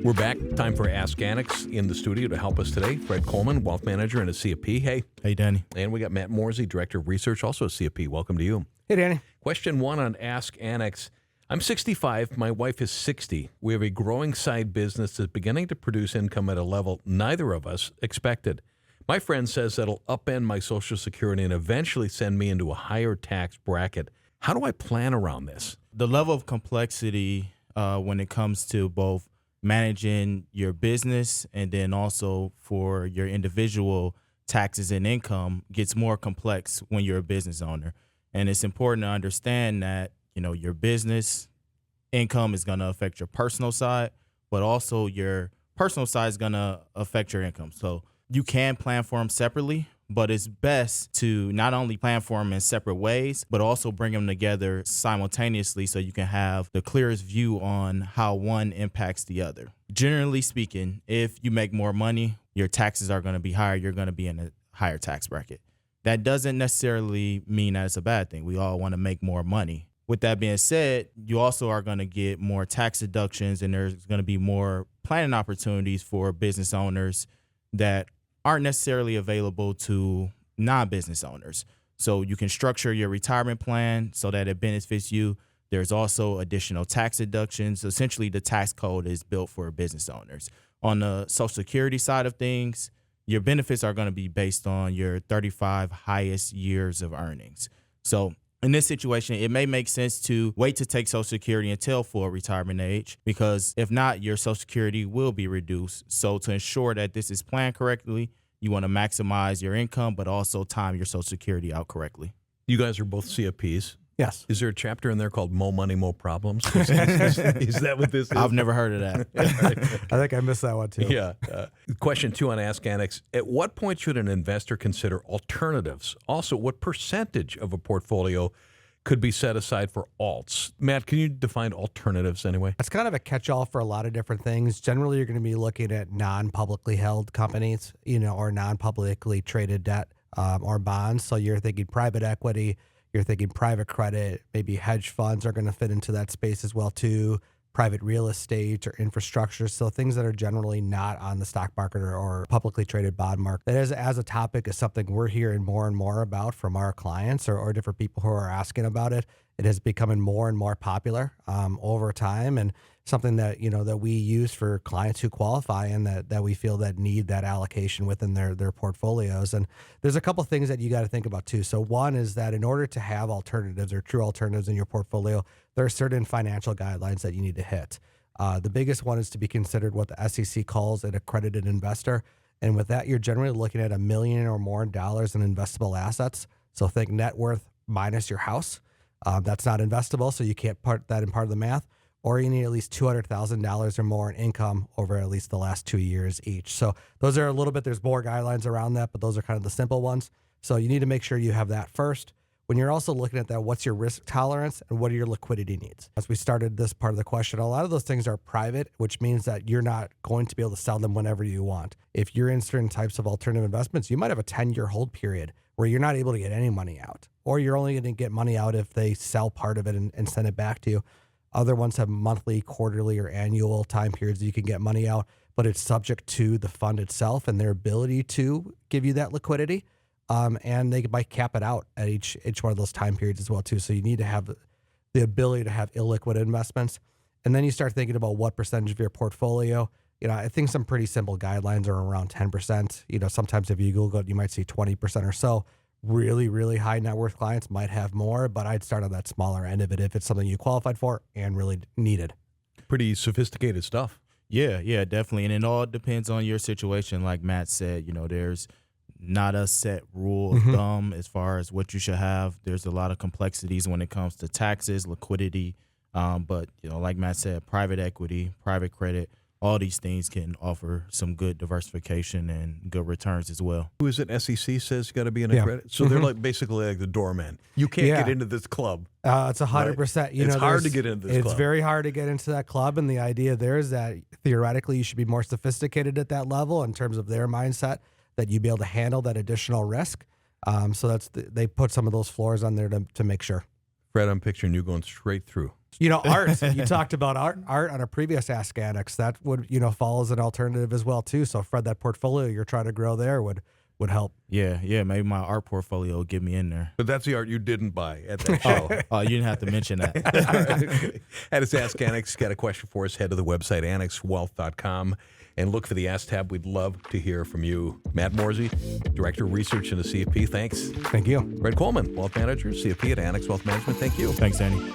We're back. Time for Ask Annex. In the studio to help us today, Fred Coleman, Wealth Manager and a CFP. Hey. Hey, Danny. And we got Matt Morzy, Director of Research, also a CFP. Welcome to you. Hey, Danny. Question 1 on Ask Annex. I'm 65. My wife is 60. We have a growing side business that's beginning to produce income at a level neither of us expected. My friend says that'll upend my Social Security and eventually send me into a higher tax bracket. How do I plan around this? The level of complexity when it comes to both managing your business and then also for your individual taxes and income gets more complex when you're a business owner. And it's important to understand that, your business income is going to affect your personal side, but also your personal side is going to affect your income. So you can plan for them separately, but it's best to not only plan for them in separate ways, but also bring them together simultaneously so you can have the clearest view on how one impacts the other. Generally speaking, if you make more money, your taxes are going to be higher. You're going to be in a higher tax bracket. That doesn't necessarily mean that it's a bad thing. We all want to make more money. With that being said, you also are going to get more tax deductions, and there's going to be more planning opportunities for business owners that aren't necessarily available to non-business owners. So you can structure your retirement plan so that it benefits you. There's also additional tax deductions. Essentially, the tax code is built for business owners. On the Social Security side of things, your benefits are going to be based on your 35 highest years of earnings. So in this situation, it may make sense to wait to take Social Security until full retirement age, because if not, your Social Security will be reduced. So to ensure that this is planned correctly, you want to maximize your income, but also time your Social Security out correctly. You guys are both CFPs. Yes. Is there a chapter in there called Mo Money, Mo Problems? Is that what this is? I've never heard of that. I think I missed that one too. Yeah. Question 2 on Ask Annex. At what point should an investor consider alternatives? Also, what percentage of a portfolio could be set aside for alts? Matt, can you define alternatives anyway? It's kind of a catch-all for a lot of different things. Generally, you're going to be looking at non-publicly held companies, or non-publicly traded debt or bonds. So you're thinking private equity, you're thinking private credit, maybe hedge funds are going to fit into that space as well too, private real estate or infrastructure. So things that are generally not on the stock market or publicly traded bond market. That is, as a topic, is something we're hearing more and more about from our clients or different people who are asking about it. It has becoming more and more popular over time, and something that that we use for clients who qualify and that we feel that need that allocation within their portfolios. And there's a couple things that you got to think about too. So one is that in order to have alternatives or true alternatives in your portfolio, there are certain financial guidelines that you need to hit. The biggest one is to be considered what the SEC calls an accredited investor. And with that, you're generally looking at $1 million or more in investable assets. So think net worth minus your house. That's not investable, so you can't put that in part of the math. Or you need at least $200,000 or more in income over at least the last 2 years each. So those are a little bit, there's more guidelines around that, but those are kind of the simple ones. So you need to make sure you have that first. When you're also looking at that, what's your risk tolerance and what are your liquidity needs? As we started this part of the question, a lot of those things are private, which means that you're not going to be able to sell them whenever you want. If you're in certain types of alternative investments, you might have a 10-year hold period where you're not able to get any money out, or you're only going to get money out if they sell part of it and send it back to you. Other ones have monthly, quarterly, or annual time periods that you can get money out, but it's subject to the fund itself and their ability to give you that liquidity. And they might cap it out at each one of those time periods as well too. So you need to have the ability to have illiquid investments. And then you start thinking about what percentage of your portfolio. I think some pretty simple guidelines are around 10%. Sometimes if you Google it, you might see 20% or so. Really, really high net worth clients might have more, but I'd start on that smaller end of it if it's something you qualified for and really needed. Pretty sophisticated stuff. Yeah, definitely. And it all depends on your situation. Like Matt said, there's not a set rule of thumb as far as what you should have. There's a lot of complexities when it comes to taxes, liquidity. But, like Matt said, private equity, private credit, all these things can offer some good diversification and good returns as well. Who is it? SEC says you got to be in a credit. So they're basically like the doorman. You can't get into this club. It's 100%. Right? It's hard to get into this club. It's very hard to get into that club. And the idea there is that theoretically you should be more sophisticated at that level in terms of their mindset, that you'd be able to handle that additional risk. So they put some of those floors on there to make sure. Fred, I'm picturing you going straight through Art. You talked about art on a previous Ask Annex. That would, fall as an alternative as well too. So Fred, that portfolio you're trying to grow there would help. Yeah. Maybe my art portfolio will get me in there. But that's the art you didn't buy at that show. You didn't have to mention that. At his Ask Annex, got a question for us, head to the website, annexwealth.com, and look for the Ask tab. We'd love to hear from you. Matt Morzy, Director of Research in the CFP, thanks. Thank you. Fred Coleman, Wealth Manager, CFP at Annex Wealth Management, thank you. Thanks, Annie.